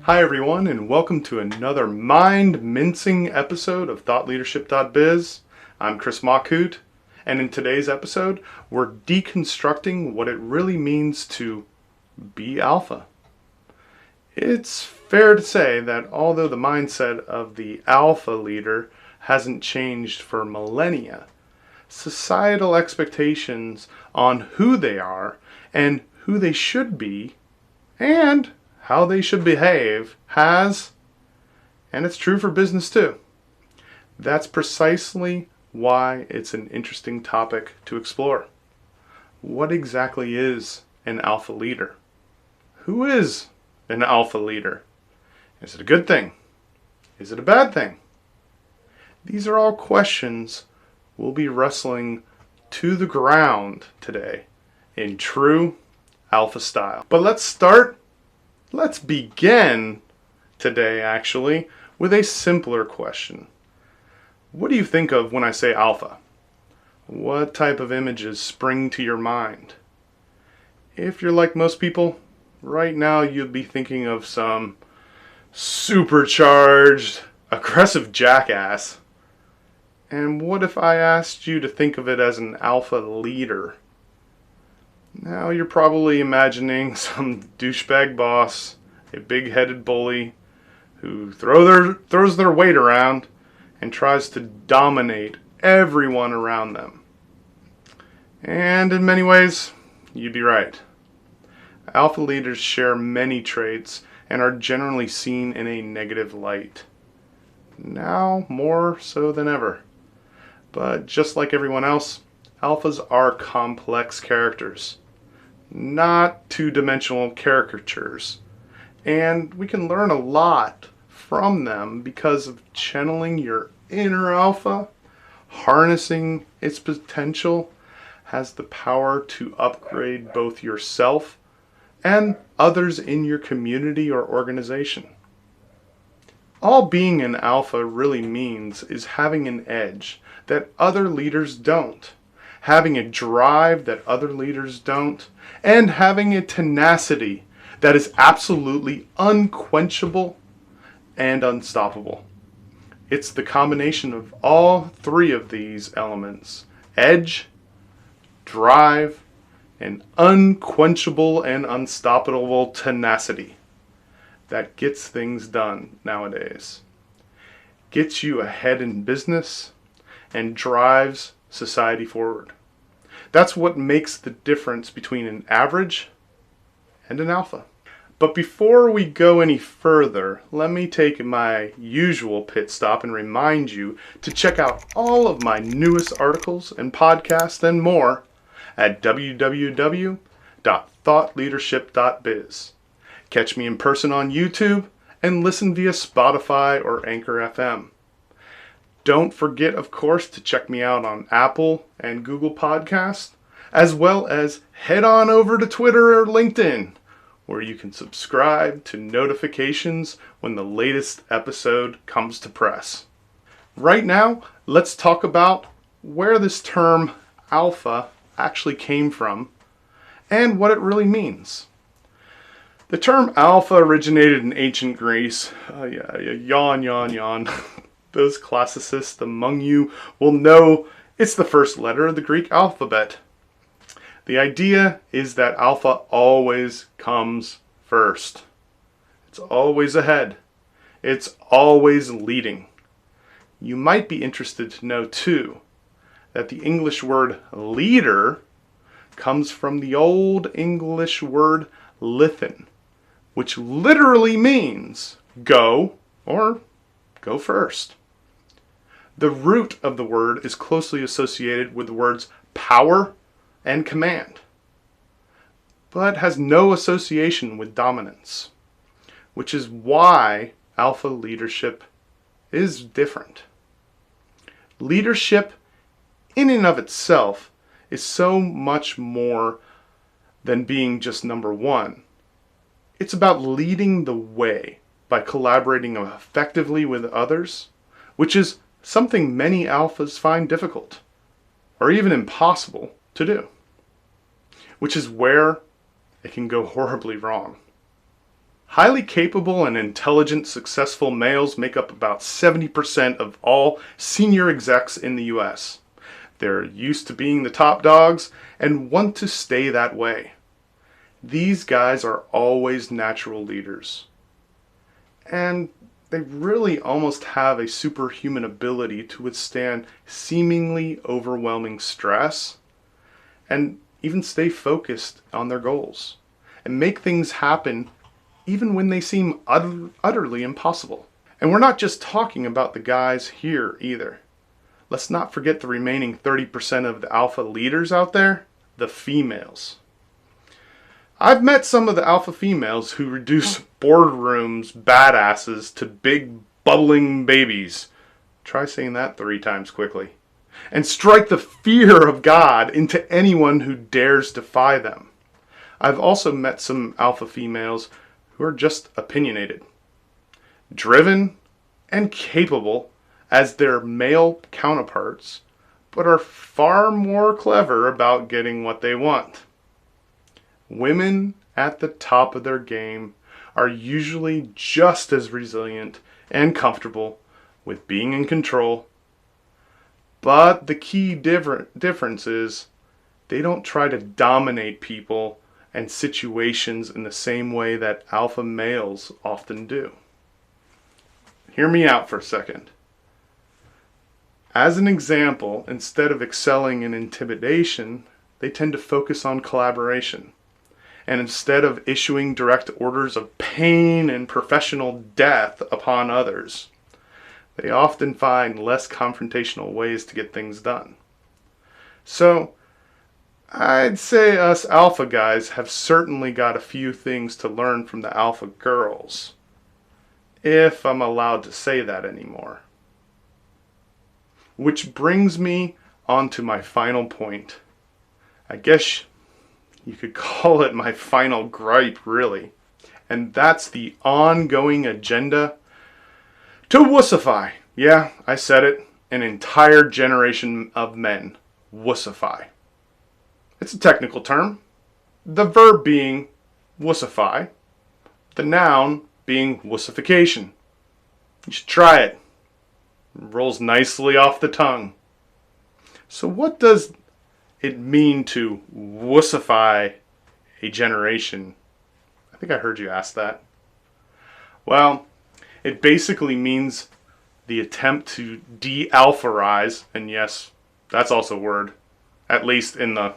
Hi everyone, and welcome to another mind-mincing episode of ThoughtLeadership.biz. I'm Chris Machut, and in today's episode, we're deconstructing what it really means to be alpha. It's fair to say that although the mindset of the alpha leader hasn't changed for millennia, societal expectations on who they are and who they should be and how they should behave has, and it's true for business too. That's precisely why it's an interesting topic to explore. What exactly is an alpha leader? Who is an alpha leader? Is it a good thing? Is it a bad thing? These are all questions we'll be wrestling to the ground today in true alpha style. But let's begin today, actually, with a simpler question. What do you think of when I say alpha? What type of images spring to your mind? If you're like most people, right now you'd be thinking of some supercharged, aggressive jackass. And what if I asked you to think of it as an alpha leader? Now you're probably imagining some douchebag boss, a big-headed bully who throws their weight around and tries to dominate everyone around them. And in many ways, you'd be right. Alpha leaders share many traits and are generally seen in a negative light. Now more so than ever. But just like everyone else, alphas are complex characters, not two-dimensional caricatures, and we can learn a lot from them because of channeling your inner alpha. Harnessing its potential has the power to upgrade both yourself and others in your community or organization. All being an alpha really means is having an edge that other leaders don't, having a drive that other leaders don't, and having a tenacity that is absolutely unquenchable and unstoppable. It's the combination of all three of these elements: edge, drive, and unquenchable and unstoppable tenacity that gets things done nowadays. Gets you ahead in business and drives society forward. That's what makes the difference between an average and an alpha. But before we go any further, let me take my usual pit stop and remind you to check out all of my newest articles and podcasts and more at www.thoughtleadership.biz. Catch me in person on YouTube and listen via Spotify or Anchor FM. Don't forget, of course, to check me out on Apple and Google Podcasts, as well as head on over to Twitter or LinkedIn, where you can subscribe to notifications when the latest episode comes to press. Right now, let's talk about where this term alpha actually came from and what it really means. The term alpha originated in ancient Greece. Yawn. Those classicists among you will know it's the first letter of the Greek alphabet. The idea is that alpha always comes first. It's always ahead. It's always leading. You might be interested to know, too, that the English word leader comes from the Old English word lithen, which literally means go or go first. The root of the word is closely associated with the words power and command, but has no association with dominance, which is why alpha leadership is different. Leadership in and of itself is so much more than being just number one. It's about leading the way by collaborating effectively with others, which is something many alphas find difficult or even impossible to do, which is where it can go horribly wrong. Highly capable and intelligent, successful males make up about 70% of all senior execs in the US. They're used to being the top dogs and want to stay that way. These guys are always natural leaders. And they really almost have a superhuman ability to withstand seemingly overwhelming stress and even stay focused on their goals and make things happen even when they seem utterly impossible. And we're not just talking about the guys here either. Let's not forget the remaining 30% of the alpha leaders out there, the females. I've met some of the alpha females who reduce boardrooms badasses to big bubbling babies. Try saying that 3 times quickly. And strike the fear of God into anyone who dares defy them. I've also met some alpha females who are just opinionated, driven, and capable as their male counterparts, but are far more clever about getting what they want. Women at the top of their game are usually just as resilient and comfortable with being in control, but the key difference is they don't try to dominate people and situations in the same way that alpha males often do. Hear me out for a second. As an example, instead of excelling in intimidation, they tend to focus on collaboration. And instead of issuing direct orders of pain and professional death upon others, they often find less confrontational ways to get things done. So, I'd say us alpha guys have certainly got a few things to learn from the alpha girls, if I'm allowed to say that anymore. Which brings me on to my final point. I guess you could call it my final gripe, really. And that's the ongoing agenda to wussify. Yeah, I said it. An entire generation of men wussify. It's a technical term. The verb being wussify. The noun being wussification. You should try it. It rolls nicely off the tongue. So what does it mean to wussify a generation? I think I heard you ask that. Well, it basically means the attempt to de-alpharize, and yes, that's also a word, at least in the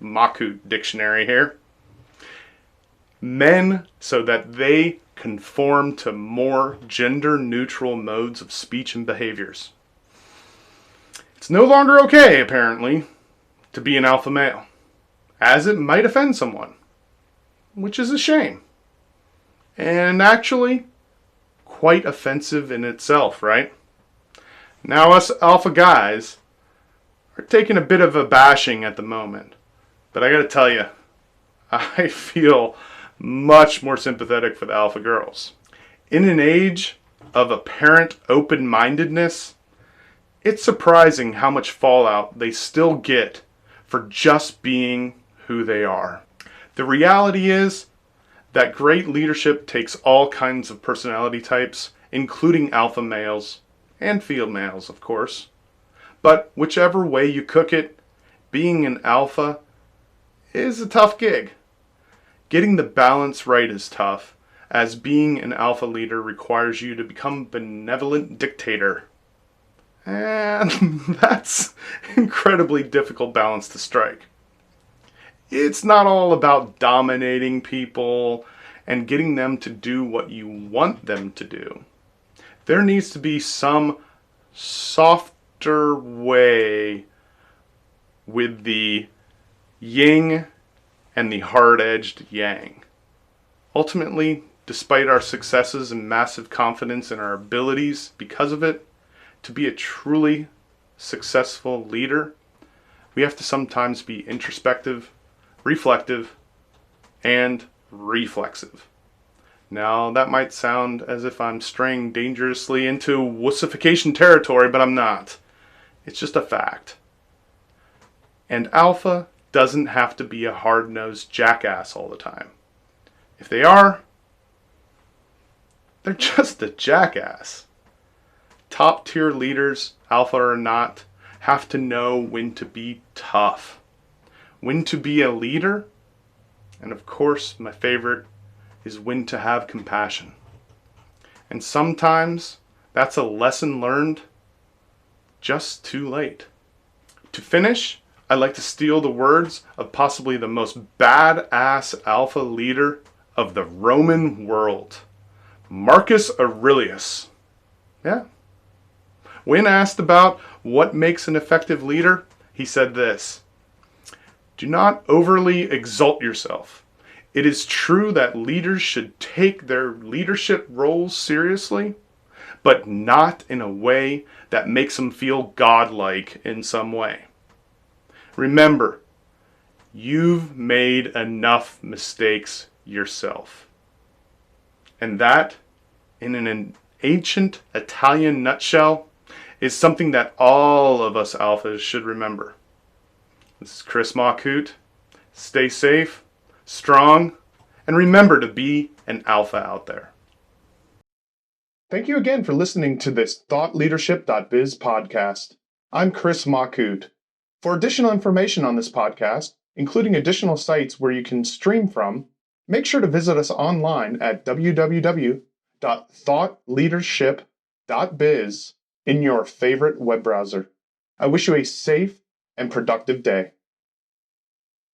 Machut dictionary here, men so that they conform to more gender-neutral modes of speech and behaviors. It's no longer okay, apparently, to be an alpha male, as it might offend someone, which is a shame. And actually, quite offensive in itself, right? Now us alpha guys are taking a bit of a bashing at the moment, but I gotta tell you, I feel much more sympathetic for the alpha girls. In an age of apparent open-mindedness, it's surprising how much fallout they still get for just being who they are. The reality is that great leadership takes all kinds of personality types, including alpha males and females, of course. But whichever way you cook it, being an alpha is a tough gig. Getting the balance right is tough, as being an alpha leader requires you to become a benevolent dictator. And that's an incredibly difficult balance to strike. It's not all about dominating people and getting them to do what you want them to do. There needs to be some softer way with the yin and the hard-edged yang. Ultimately, despite our successes and massive confidence in our abilities because of it, to be a truly successful leader, we have to sometimes be introspective, reflective, and reflexive. Now, that might sound as if I'm straying dangerously into Wussification territory, but I'm not. It's just a fact. And alpha doesn't have to be a hard-nosed jackass all the time. If they are, they're just a jackass. Top tier leaders, alpha or not, have to know when to be tough, when to be a leader, and of course, my favorite is when to have compassion. And sometimes that's a lesson learned just too late. To finish, I'd like to steal the words of possibly the most badass alpha leader of the Roman world, Marcus Aurelius. Yeah. When asked about what makes an effective leader, he said this: "Do not overly exalt yourself. It is true that leaders should take their leadership roles seriously, but not in a way that makes them feel godlike in some way. Remember, you've made enough mistakes yourself." And that, in an ancient Italian nutshell, is something that all of us alphas should remember. This is Chris Machut. Stay safe, strong, and remember to be an alpha out there. Thank you again for listening to this ThoughtLeadership.biz podcast. I'm Chris Machut. For additional information on this podcast, including additional sites where you can stream from, make sure to visit us online at www.thoughtleadership.biz in your favorite web browser. I wish you a safe and productive day.